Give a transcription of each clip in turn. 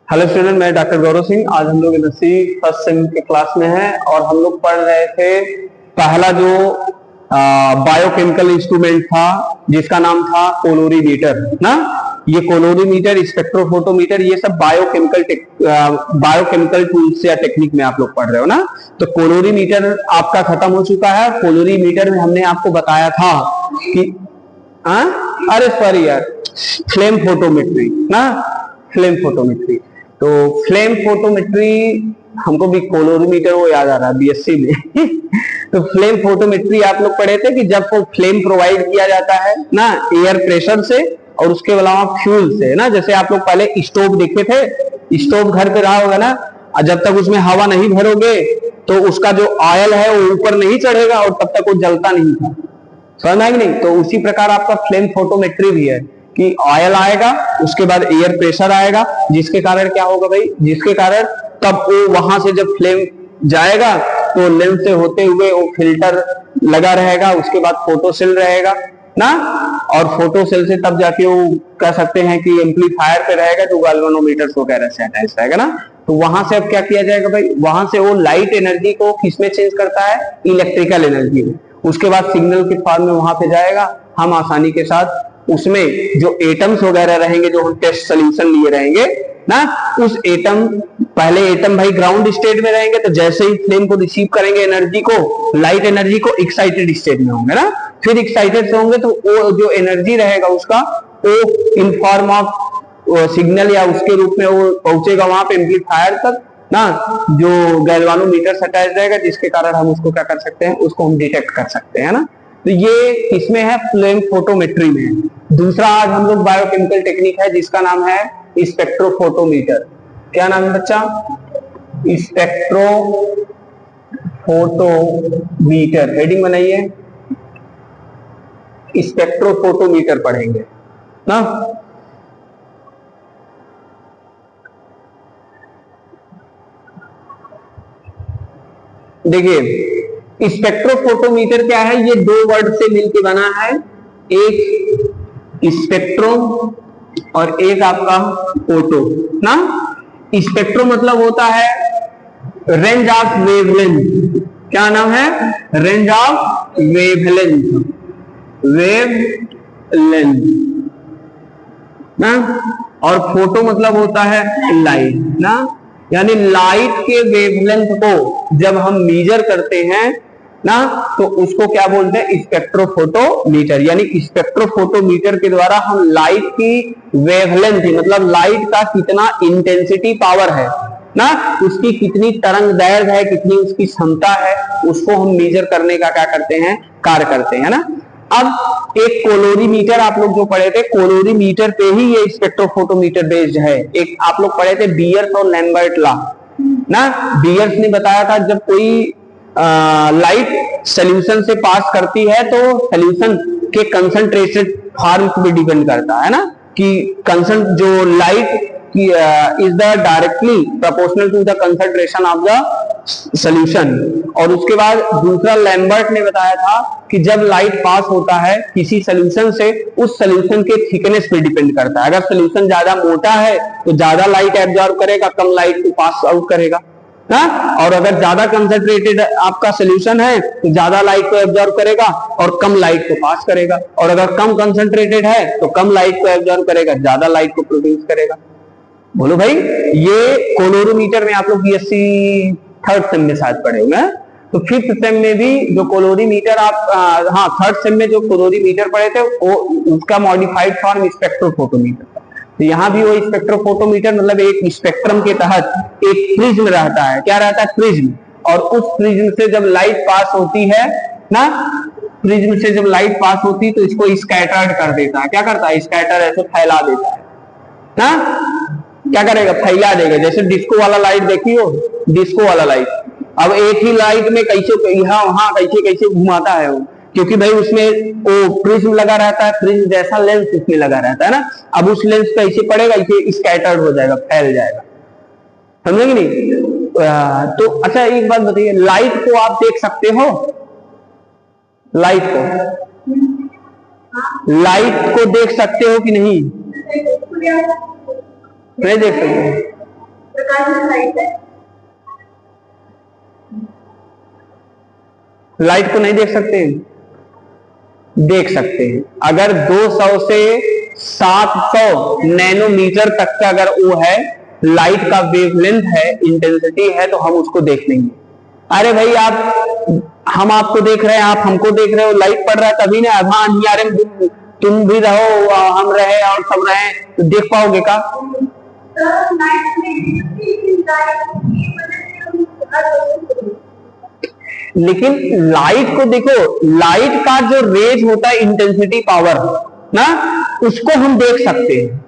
Hello student, मैं doctor Gaurav Singh. आज हम लोग एमएससी फर्स्ट सेम के क्लास में हैं और हम लोग पढ़ रहे थे पहला जो बायोकेमिकल इंस्ट्रूमेंट था जिसका नाम था कोलोरीमीटर ना। ये कोलोरीमीटर, स्पेक्ट्रोफोटोमीटर, ये सब बायोकेमिकल टूल्स या टेक्निक में आप लोग पढ़ रहे हो ना। तो कोलोरीमीटर आपका खत्म हो चुका है। कोलोरीमीटर में हमने आपको बताया था कि अरे सॉरी यार, फ्लेम फोटोमेट्री ना, फ्लेम फोटोमेट्री। तो फ्लेम फोटोमेट्री हमको भी कोलोरीमीटर वो याद आ रहा है बीएससी में तो फ्लेम फोटोमेट्री आप लोग पढ़े थे कि जब वो फ्लेम प्रोवाइड किया जाता है ना एयर प्रेशर से और उसके अलावा फ्यूल से ना। जैसे आप लोग पहले स्टोव देखे थे, स्टोव घर पे रहा होगा ना, और जब तक उसमें हवा नहीं भरोगे तो उसका जो ऑयल है वो ऊपर नहीं चढ़ेगा और तब तक वो जलता नहीं था। समझ में नहीं? तो उसी प्रकार आपका फ्लेम फोटोमेट्री भी है कि ऑयल आएगा, उसके बाद एयर प्रेशर आएगा, जिसके कारण क्या होगा भाई, जिसके कारण तब वो वहां से जब फ्लेम जाएगा तो लेंस से होते हुए वो फिल्टर लगा रहेगा, उसके बाद फोटो सेल रहेगा ना, और फोटो सेल से तब जाके वो कह सकते हैं कि एम्पलीफायर पे रहेगा जो गैल्वेनोमीटर वगैरह से अटैच रहेगा ना। तो वहां से अब क्या किया जाएगा भाई, वहां से वो लाइट एनर्जी को किसमें चेंज करता है, इलेक्ट्रिकल एनर्जी में। उसके बाद सिग्नल के फॉर्म में वहां पे जाएगा, हम आसानी के साथ उसमें जो एटम्स वगैरह रहेंगे, जो हम टेस्ट सोल्यूशन लिए रहेंगे ना, उस एटम, पहले एटम भाई ग्राउंड स्टेट में रहेंगे, तो जैसे ही फ्लेम को रिसीव करेंगे एनर्जी को, लाइट एनर्जी को, एक्साइटेड स्टेट में होंगे ना। फिर एक्साइटेड से होंगे तो वो जो एनर्जी रहेगा उसका वो इन फॉर्म ऑफ सिग्नल या उसके रूप में वो पहुंचेगा वहां पे एम्पलीफायर तक ना, जो गैल्वेनोमीटर से अटैच रहेगा, जिसके कारण हम उसको क्या कर सकते हैं, उसको हम डिटेक्ट कर सकते हैं ना। तो ये किसमें है, फ्लेम फोटोमेट्री में। दूसरा आज हम लोग बायोकेमिकल टेक्निक है जिसका नाम है स्पेक्ट्रोफोटोमीटर। क्या नाम है बच्चा, स्पेक्ट्रोफोटोमीटर। हेडिंग बनाइए, स्पेक्ट्रोफोटोमीटर पढ़ेंगे ना। देखिए स्पेक्ट्रोफोटोमीटर क्या है, ये दो वर्ड से मिलकर बना है, एक स्पेक्ट्रो और एक आपका फोटो ना। स्पेक्ट्रो मतलब होता है रेंज ऑफ वेवलेंथ। क्या नाम है, रेंज ऑफ वेवलेंथ, वेवलेंथ ना। और फोटो मतलब होता है लाइट ना, यानी लाइट के वेवलेंथ को जब हम मेजर करते हैं ना तो उसको क्या बोलते हैं, स्पेक्ट्रोफोटोमीटर। यानी स्पेक्ट्रोफोटोमीटर के द्वारा हम लाइट की वेवलेंथ, मतलब लाइट का कितना इंटेंसिटी पावर है ना, उसकी कितनी तरंग दैर्घ्य है, कितनी उसकी क्षमता है, उसको हम मेजर करने का क्या करते हैं, कार्य करते हैं ना। अब एक कोलोरीमीटर आप लोग जो पढ़े थे, कोलोरीमीटर पे ही ये स्पेक्ट्रोफोटोमीटर बेस्ड है। एक आप लोग पढ़े थे बियर्स और लैम्बर्ट लॉ ना। बियर्स ने बताया था जब कोई लाइट सोल्यूशन से पास करती है तो सोल्यूशन के कंसंट्रेटेड फॉर्म पे डिपेंड करता है ना, कि जो light is the directly proportional to the concentration of the solution। और उसके बाद दूसरा लैम्बर्ट ने बताया था कि जब लाइट पास होता है किसी सोल्यूशन से, उस सोल्यूशन के थिकनेस पे डिपेंड करता है। अगर सोल्यूशन ज्यादा मोटा है तो ज्यादा लाइट एब्जॉर्ब करेगा, कम लाइट को पास आउट करेगा ना। और अगर ज्यादा कंसंट्रेटेड आपका सोल्यूशन है तो ज्यादा लाइट को एब्जॉर्ब करेगा और कम लाइट को पास करेगा, और अगर कम कंसंट्रेटेड है तो कम लाइट को एब्जॉर्ब करेगा, ज्यादा लाइट को प्रोड्यूस करेगा। बोलो भाई, ये कोलोरीमीटर में आप लोग बीएससी थर्ड सेम में शायद पढ़े होंगे। तो फिफ्थ सेम में भी जो कोलोरीमीटर आप थर्ड सेम में जो कोलोरीमीटर पढ़े थे वो उसका मॉडिफाइड फॉर्म स्पेक्ट्रोफोटोमीटर। तो यहाँ भी वो स्पेक्ट्रोफोटोमीटर मतलब एक स्पेक्ट्रम के तहत एक प्रिज्म रहता है। क्या रहता है, प्रिज्म। और उस प्रिज्म से जब लाइट पास होती है ना, प्रिज्म से जब लाइट पास होती है तो इसको स्कैटर्ड कर देता है। क्या करता है, स्कैटर ऐसे फैला देता है ना। क्या करेगा, फैला देगा। जैसे डिस्को वाला लाइट देखी हो, डिस्को वाला लाइट, अब एक ही लाइट में कैसे यहाँ वहां कैसे कैसे घुमाता है वो, क्योंकि भाई उसमें वो प्रिज्म लगा रहता है, प्रिज्म जैसा लेंस उसमें लगा रहता है ना। अब उस लेंस पे ऐसे पड़ेगा, इसे स्कैटर्ड हो जाएगा, फैल जाएगा। समझेंगे नहीं? तो अच्छा एक बात बताइए, लाइट को आप देख सकते हो, लाइट को देख सकते हो कि नहीं, नहीं देख सकते? लाइट को नहीं देख सकते हैं? देख सकते हैं। अगर 200 से 700 नैनोमीटर तक का अगर वो है, लाइट का वेवलेंथ है, इंटेंसिटी है, तो हम उसको देख लेंगे। अरे भाई हम आपको देख रहे हैं, आप हमको देख रहे हो, लाइट पड़ रहा है तभी ना। हाँ नहीं, तुम भी रहो, हम रहे और सब रहे, तो देख पाओगे का? लेकिन लाइट को देखो, लाइट का जो रेज होता है, इंटेंसिटी पावर ना, उसको हम देख सकते हैं।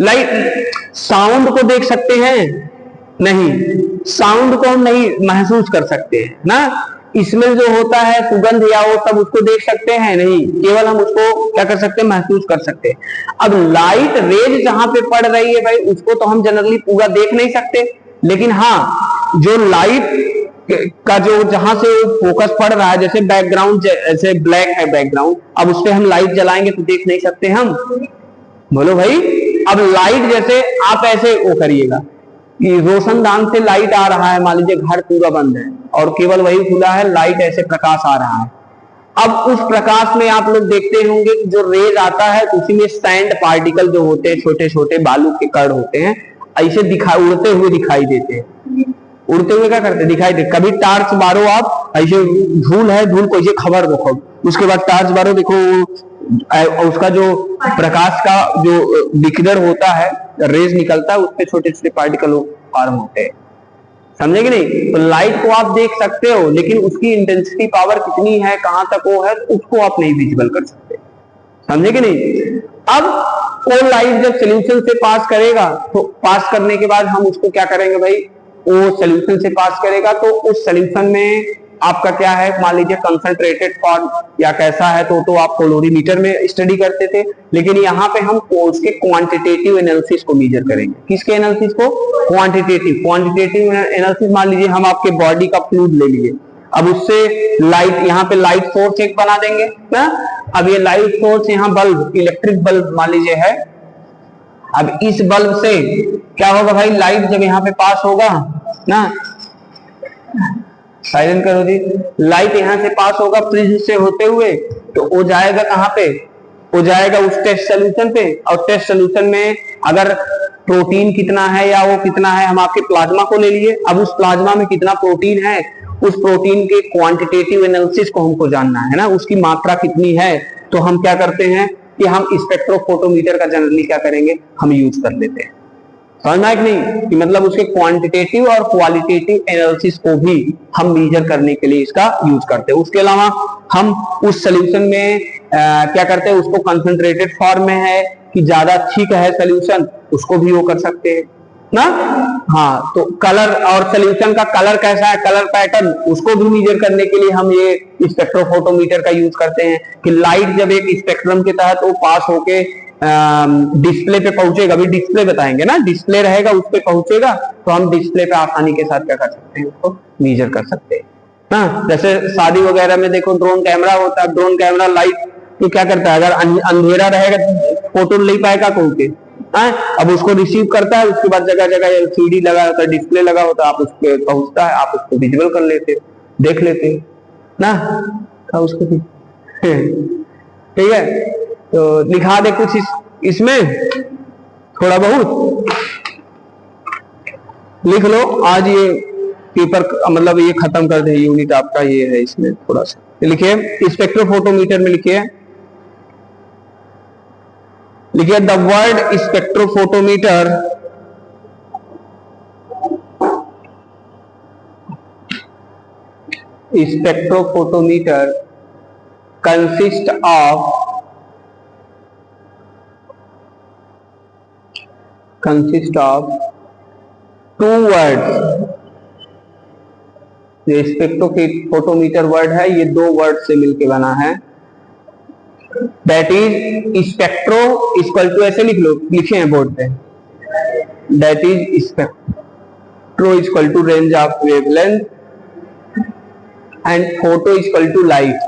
लाइट साउंड को देख सकते हैं? नहीं, साउंड को हम नहीं महसूस कर सकते हैं ना। इसमें जो होता है सुगंध या वो सब, उसको देख सकते हैं? नहीं, केवल हम उसको क्या कर सकते हैं? महसूस कर सकते हैं। अब लाइट रेज जहां पे पड़ रही है भाई, उसको तो हम जनरली पूरा देख नहीं सकते, लेकिन हाँ जो लाइट का जो जहां से फोकस पड़ रहा है, जैसे बैकग्राउंड जैसे ब्लैक है बैकग्राउंड, अब उस पर हम लाइट जलाएंगे तो देख नहीं सकते हम। बोलो भाई। अब लाइट जैसे आप ऐसे वो करिएगा कि रोशनदान से लाइट आ रहा है, मान लीजिए घर पूरा बंद है और केवल वही खुला है, लाइट ऐसे प्रकाश आ रहा है। अब उस प्रकाश में आप लोग देखते होंगे कि जो रेज आता है उसी में सैंड पार्टिकल जो होते हैं, छोटे छोटे बालू के कण होते हैं, ऐसे उड़ते हुए दिखाई देते हैं। उड़ते हुए क्या करते दिखाई दे। कभी टार्च मारो आप, ऐसे धूल है, धूल को ऐसे खबर रखो, उसके बाद टार्च मारो, देखो उसका जो प्रकाश का जो विकिरण होता है, रेज निकलता है, उसपे छोटे छोटे पार्टिकल फॉर्म होते हैं। समझे कि नहीं? तो लाइट को आप देख सकते हो, लेकिन उसकी इंटेंसिटी पावर कितनी है, कहां तक वो है, उसको आप नहीं विजिबल कर सकते। समझे कि नहीं? अब वो लाइट जब सोल्यूशन से पास करेगा, तो पास करने के बाद हम उसको क्या करेंगे भाई, वो सोल्यूशन से पास करेगा, तो उस सोल्यूशन में आपका क्या है, मान लीजिए कंसंट्रेटेड फॉर्म या कैसा है, तो आप कोलोरीमीटर में स्टडी करते थे, लेकिन यहाँ पे हम उसके क्वांटिटेटिव एनालिसिस को मेजर करेंगे। किसके एनालिसिस को? Quantitative analysis. मान लीजिए हम आपके बॉडी का फ्लूइड ले लिए, अब उससे लाइट, यहाँ पे लाइट सोर्स एक बना देंगे ना। अब ये लाइट सोर्स यहाँ बल्ब, इलेक्ट्रिक बल्ब मान लीजिए है। अब इस बल्ब से क्या होगा भाई, लाइट जब यहाँ पे पास होगा ना, साइलेंट करो जी, लाइट यहाँ से पास होगा प्रिज्म से होते हुए, तो वो जाएगा कहाँ पे, वो जाएगा उस टेस्ट सोल्यूशन पे। और टेस्ट सोल्यूशन में अगर प्रोटीन कितना है या वो कितना है, हम आपके प्लाज्मा को ले लिए, अब उस प्लाज्मा में कितना प्रोटीन है, उस प्रोटीन के क्वांटिटेटिव एनालिसिस को हमको जानना है ना, उसकी मात्रा कितनी है। तो हम क्या करते हैं कि हम स्पेक्ट्रोफोटोमीटर का जनरली क्या करेंगे, हम यूज कर लेते हैं। समझना है कि नहीं? कि मतलब उसके क्वांटिटेटिव और क्वालिटेटिव एनालिसिस को भी हम मेजर करने के लिए इसका यूज करते हैं। उसके अलावा हम उस सोल्यूशन में क्या करते हैं, उसको कंसंट्रेटेड फॉर्म में है कि ज्यादा थिक है सोल्यूशन, उसको भी वो कर सकते हैं ना। हाँ, तो कलर और सोल्यूशन का कलर कैसा है, कलर पैटर्न, उसको भी मेजर करने के लिए हम ये स्पेक्ट्रोफोटोमीटर का यूज करते हैं कि लाइट जब एक स्पेक्ट्रम के तहत वो पास होके डिस्प्ले पे पहुंचेगा, अभी डिस्प्ले बताएंगे ना, डिस्प्ले रहेगा उस पे पहुंचेगा, तो हम डिस्प्ले पे आसानी के साथ क्या कर सकते हैं, उसको मेजर कर सकते हैं। हाँ, जैसे शादी वगैरह में देखो ड्रोन कैमरा होता है, ड्रोन कैमरा लाइट तो क्या करता है, अगर अंधेरा रहेगा फोटो नहीं पाएगा कोई के, अब उसको रिसीव करता है, उसके बाद जगह जगह एलसीडी लगा होता है, डिस्प्ले लगा होता है, आप उस पे पहुंचता है, आप उसको विजुअल कर लेते हो, देख लेते हो ना उसको भी। ठीक है, तो लिखा दे कुछ इसमें थोड़ा बहुत लिख लो। आज ये पेपर मतलब ये खत्म कर दे, यूनिट आपका ये है, इसमें थोड़ा सा लिखिए स्पेक्ट्रोफोटोमीटर में, लिखिए the word spectrophotometer consist of two words. ये स्पेक्ट्रोफोटोमीटर वर्ड है, ये दो वर्ड से मिलके बना है। That is spectro equal to, ऐसे लिख लो, लिखे हैं बोर्ड पे, that is spectro equal to range of wavelength and photo equal to light,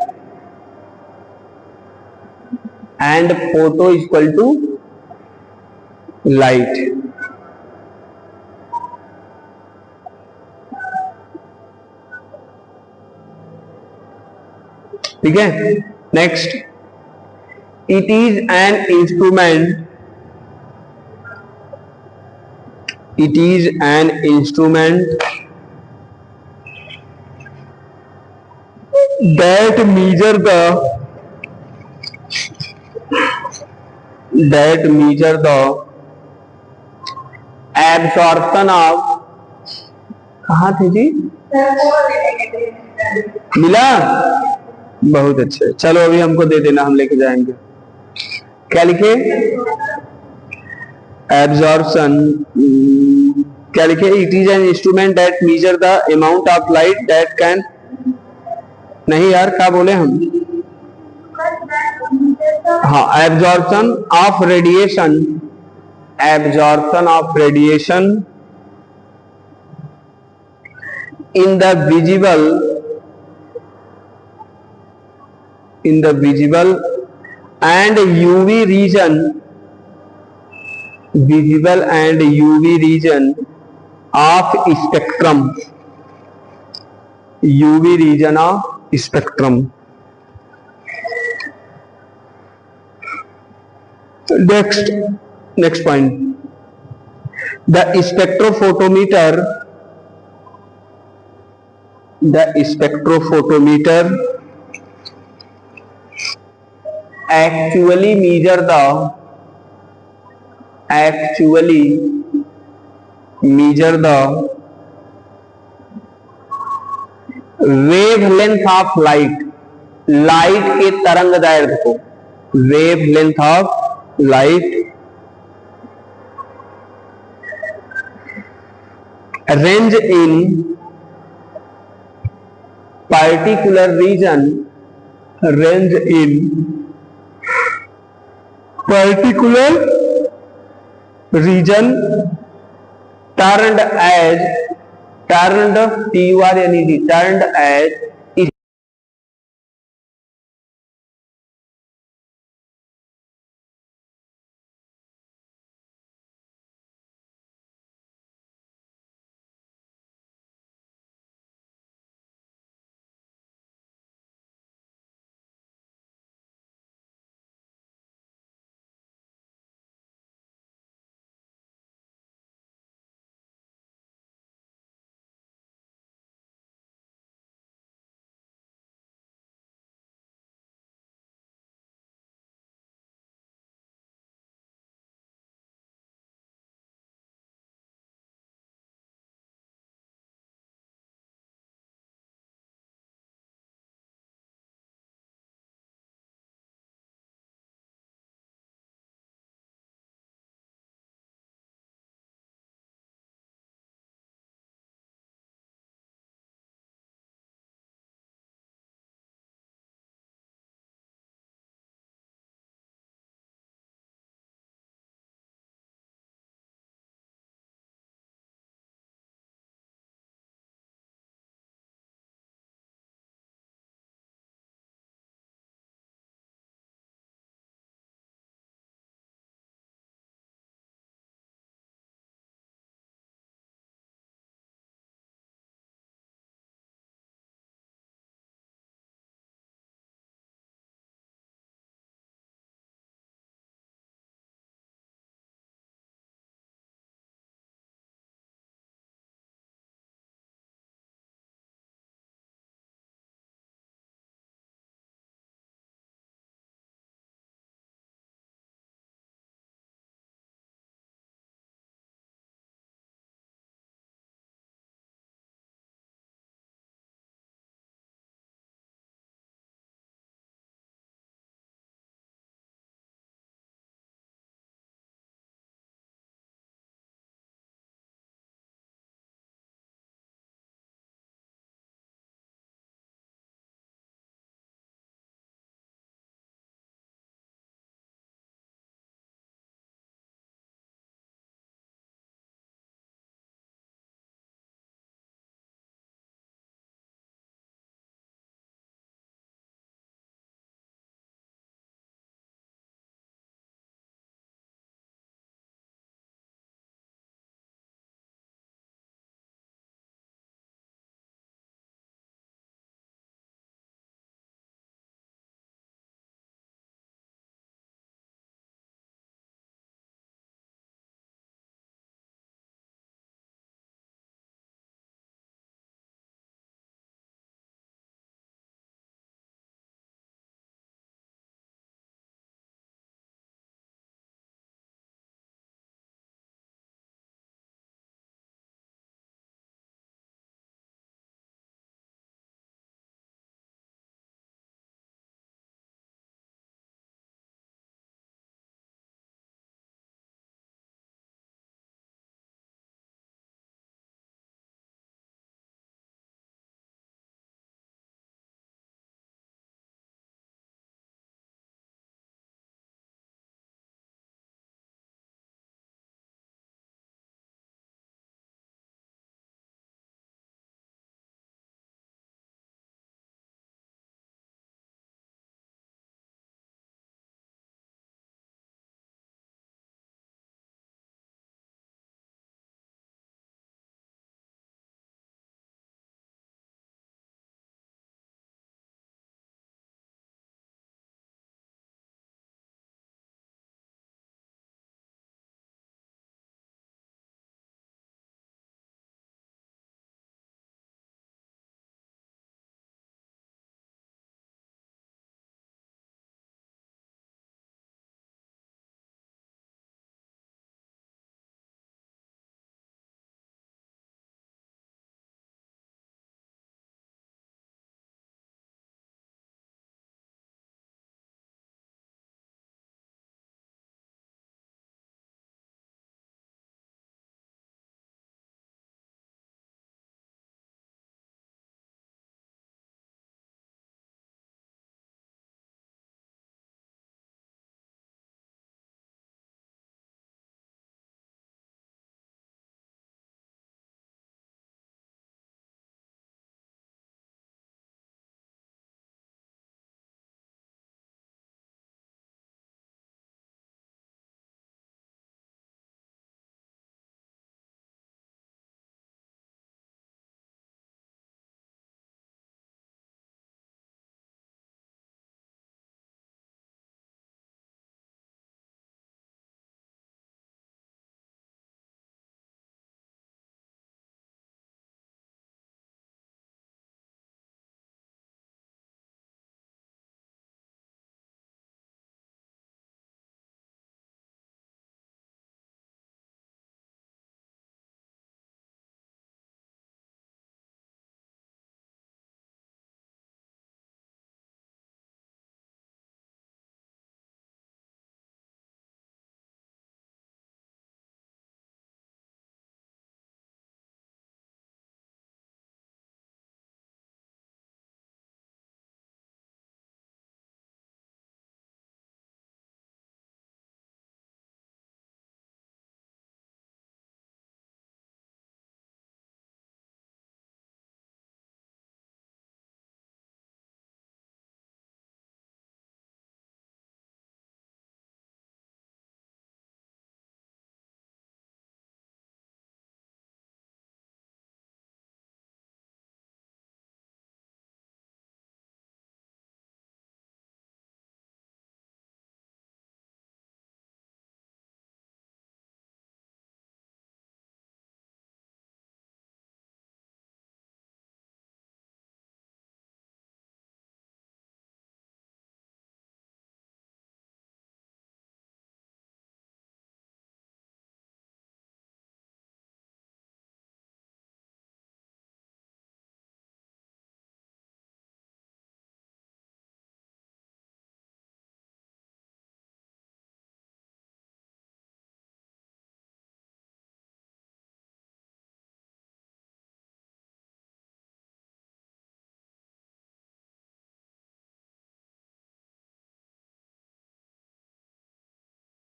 and photo equal to light. ठीक है। Next, it is an instrument, it is an instrument that measure the absorption of, कहाँ थे जी, मिला, बहुत अच्छे। चलो अभी हमको दे देना, हम लेके जाएंगे। क्या लिखे, एब्जॉर्प्शन, क्या लिखे, it is an instrument that measure the amount of light that can, नहीं यार क्या बोले हम, हाँ, absorption of radiation, absorption of radiation in the visible and UV region, visible and UV region of spectrum, UV region of spectrum. Next point, the spectrophotometer, actually measure the wavelength of light, light के तरंग दैर्घ्य को, wavelength of light, range in particular region, range in particular region turned as, turned TUR यानी turned as